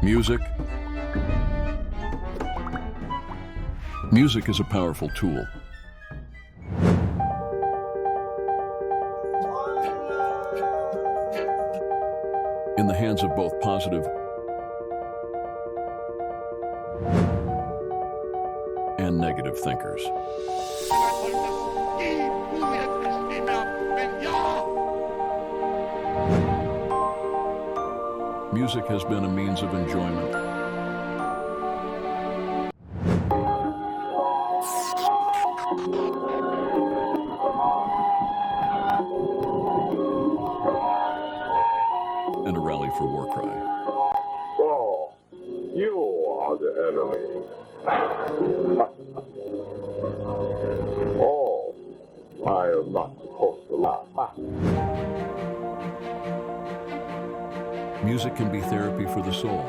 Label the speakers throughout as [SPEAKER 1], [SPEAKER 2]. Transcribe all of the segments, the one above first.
[SPEAKER 1] Music. Music is a powerful tool. In the hands of both positive and negative thinkers. Music has been a means of enjoyment. And a rally for war cry.
[SPEAKER 2] So, you are the enemy. Oh, I am not supposed to laugh.
[SPEAKER 1] Music can be therapy for the soul.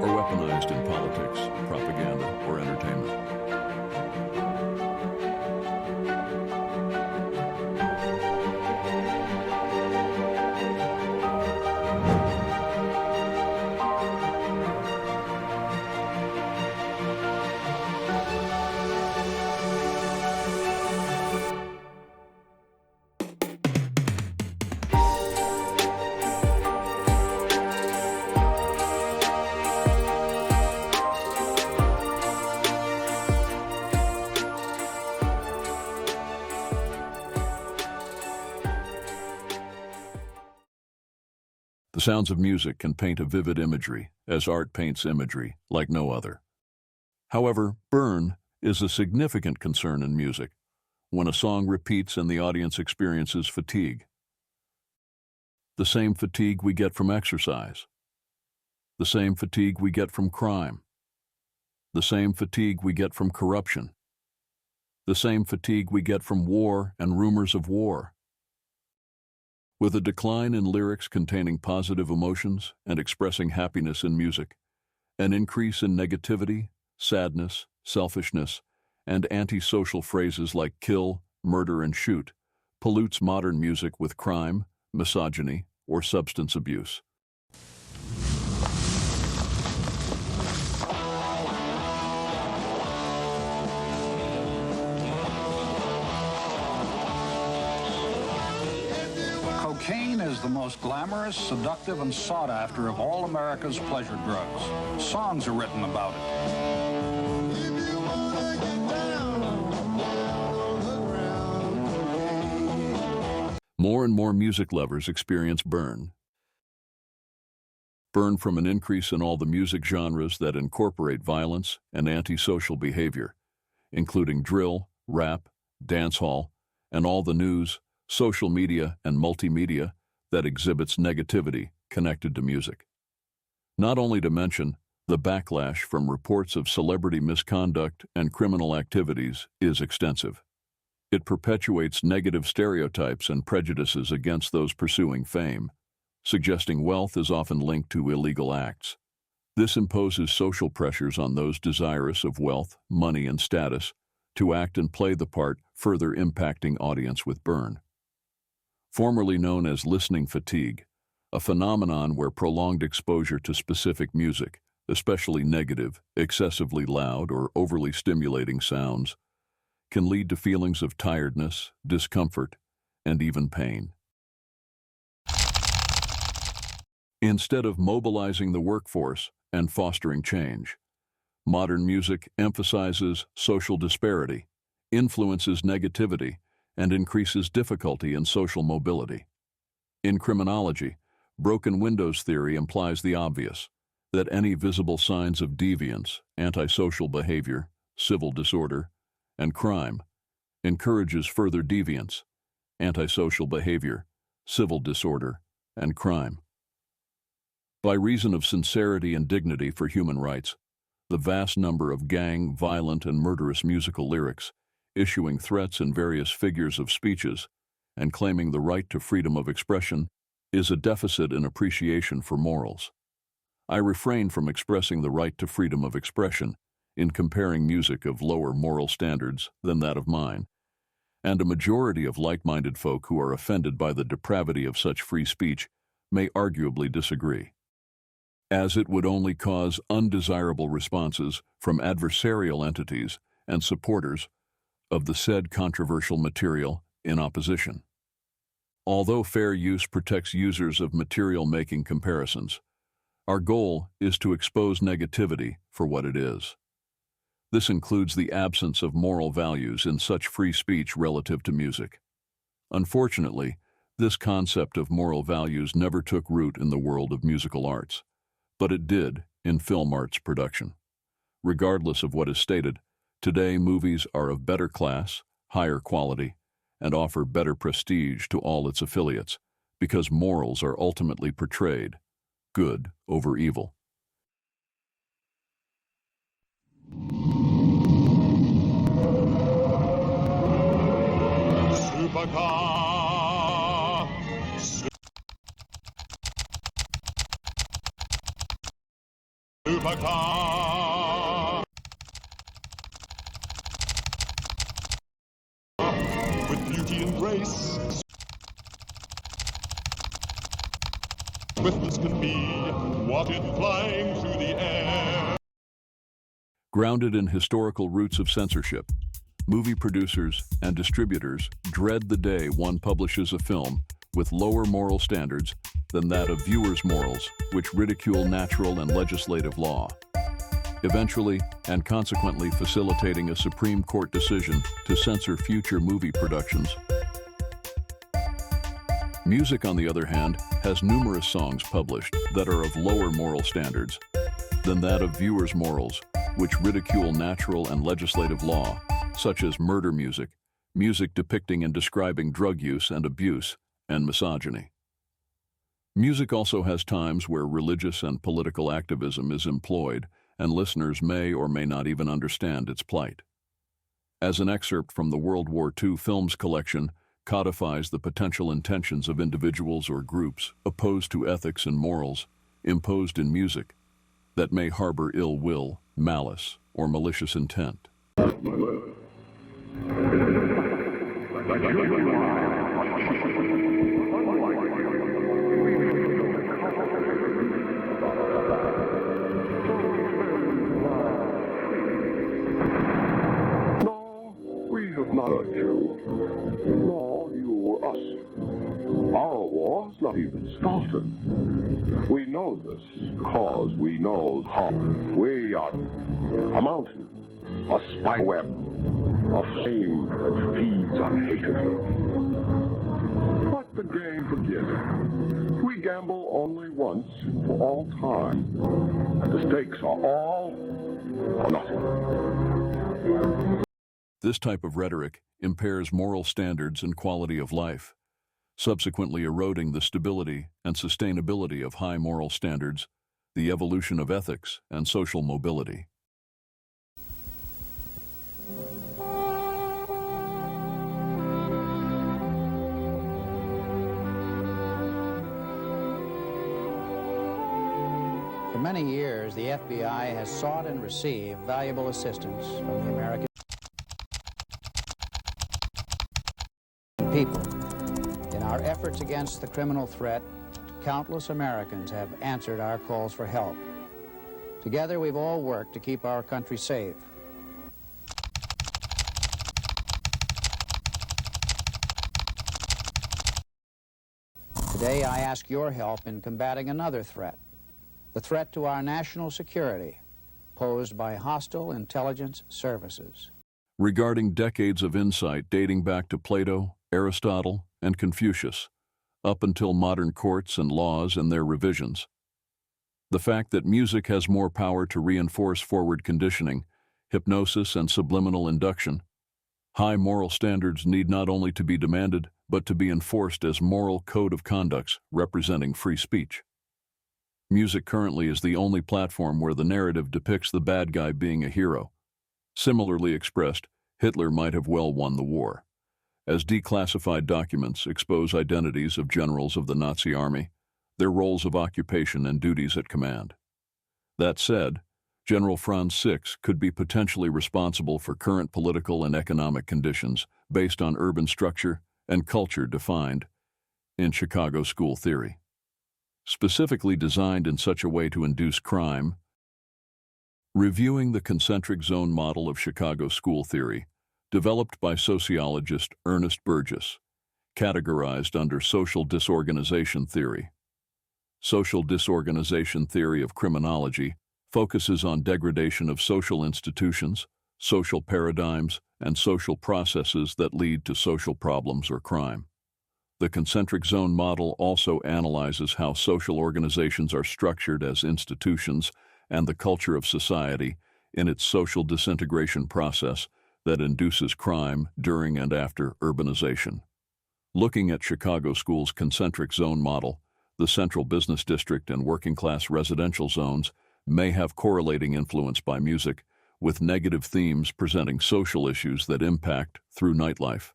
[SPEAKER 1] Or weaponized in politics, propaganda, or entertainment. The sounds of music can paint a vivid imagery, as art paints imagery, like no other. However, burn is a significant concern in music, when a song repeats and the audience experiences fatigue. The same fatigue we get from exercise. The same fatigue we get from crime. The same fatigue we get from corruption. The same fatigue we get from war and rumors of war. With a decline in lyrics containing positive emotions and expressing happiness in music, an increase in negativity, sadness, selfishness, and antisocial phrases like kill, murder, and shoot pollutes modern music with crime, misogyny, or substance abuse.
[SPEAKER 3] Cocaine is the most glamorous, seductive, and sought after of all America's pleasure drugs. Songs are written about it.
[SPEAKER 1] More and more music lovers experience burn. Burn from an increase in all the music genres that incorporate violence and antisocial behavior, including drill, rap, dancehall, and all the news, social media, and multimedia that exhibits negativity connected to music. Not only to mention, the backlash from reports of celebrity misconduct and criminal activities is extensive. It perpetuates negative stereotypes and prejudices against those pursuing fame, suggesting wealth is often linked to illegal acts. This imposes social pressures on those desirous of wealth, money, and status to act and play the part, further impacting audience with burn. Formerly known as listening fatigue, a phenomenon where prolonged exposure to specific music, especially negative, excessively loud, or overly stimulating sounds, can lead to feelings of tiredness, discomfort, and even pain. Instead of mobilizing the workforce and fostering change, modern music emphasizes social disparity, influences negativity, and increases difficulty in social mobility. In criminology, broken windows theory implies the obvious, that any visible signs of deviance, antisocial behavior, civil disorder, and crime encourages further deviance, antisocial behavior, civil disorder, and crime. By reason of sincerity and dignity for human rights, the vast number of gang, violent, and murderous musical lyrics issuing threats in various figures of speeches and claiming the right to freedom of expression is a deficit in appreciation for morals. I refrain from expressing the right to freedom of expression in comparing music of lower moral standards than that of mine, and a majority of like-minded folk who are offended by the depravity of such free speech may arguably disagree, as it would only cause undesirable responses from adversarial entities and supporters of the said controversial material in opposition. Although fair use protects users of material-making comparisons, our goal is to expose negativity for what it is. This includes the absence of moral values in such free speech relative to music. Unfortunately, this concept of moral values never took root in the world of musical arts, but it did in film arts production. Regardless of what is stated, today movies are of better class, higher quality, and offer better prestige to all its affiliates because morals are ultimately portrayed, good over evil.
[SPEAKER 4] Supercar. Supercar. With beauty and grace, swiftness can be wanted flying through the air.
[SPEAKER 1] Grounded in historical roots of censorship, movie producers and distributors dread the day one publishes a film with lower moral standards than that of viewers' morals, which ridicule natural and legislative law, eventually and consequently facilitating a Supreme Court decision to censor future movie productions. Music, on the other hand, has numerous songs published that are of lower moral standards than that of viewers' morals, which ridicule natural and legislative law, such as murder music, music depicting and describing drug use and abuse, and misogyny. Music also has times where religious and political activism is employed, and listeners may or may not even understand its plight. As an excerpt from the World War II films collection codifies the potential intentions of individuals or groups opposed to ethics and morals imposed in music that may harbor ill will, malice, or malicious intent.
[SPEAKER 2] No, we have not hurt you. Nor you us. Our war's not even started. We know this because we know how. We are a mountain, a spider web, a flame that feeds on hatred. Let the game begin. We gamble only once for all time. The stakes are all or nothing.
[SPEAKER 1] This type of rhetoric impairs moral standards and quality of life, subsequently eroding the stability and sustainability of high moral standards, the evolution of ethics, and social mobility.
[SPEAKER 5] For many years, the FBI has sought and received valuable assistance from the American people. In our efforts against the criminal threat, countless Americans have answered our calls for help. Together, we've all worked to keep our country safe. Today, I ask your help in combating another threat, the threat to our national security posed by hostile intelligence services.
[SPEAKER 1] Regarding decades of insight dating back to Plato, Aristotle, and Confucius, up until modern courts and laws and their revisions. The fact that music has more power to reinforce forward conditioning, hypnosis, and subliminal induction. High moral standards need not only to be demanded, but to be enforced as moral code of conducts representing free speech. Music currently is the only platform where the narrative depicts the bad guy being a hero. Similarly expressed, Hitler might have well won the war. As declassified documents expose identities of generals of the Nazi army, their roles of occupation and duties at command. That said, General Franz Six could be potentially responsible for current political and economic conditions based on urban structure and culture defined in Chicago school theory. Specifically designed in such a way to induce crime. Reviewing the concentric zone model of Chicago school theory, developed by sociologist Ernest Burgess, categorized under social disorganization theory. Social disorganization theory of criminology focuses on degradation of social institutions, social paradigms, and social processes that lead to social problems or crime. The concentric zone model also analyzes how social organizations are structured as institutions and the culture of society in its social disintegration process that induces crime during and after urbanization. Looking at Chicago schools' concentric zone model, the central business district and working-class residential zones may have correlating influence by music, with negative themes presenting social issues that impact through nightlife,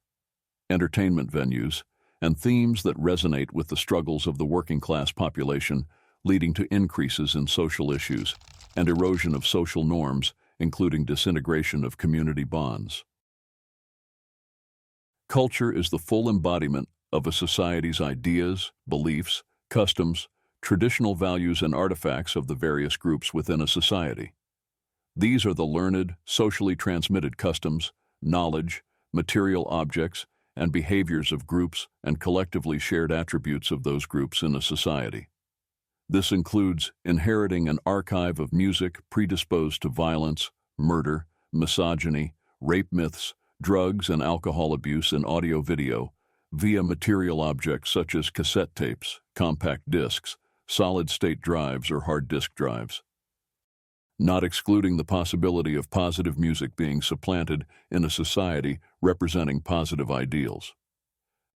[SPEAKER 1] entertainment venues, and themes that resonate with the struggles of the working-class population, leading to increases in social issues and erosion of social norms, including disintegration of community bonds. Culture is the full embodiment of a society's ideas, beliefs, customs, traditional values, and artifacts of the various groups within a society. These are the learned, socially transmitted customs, knowledge, material objects, and behaviors of groups and collectively shared attributes of those groups in a society. This includes inheriting an archive of music predisposed to violence, murder, misogyny, rape myths, drugs and alcohol abuse in audio-video, via material objects such as cassette tapes, compact discs, solid-state drives, or hard disk drives. Not excluding the possibility of positive music being supplanted in a society representing positive ideals.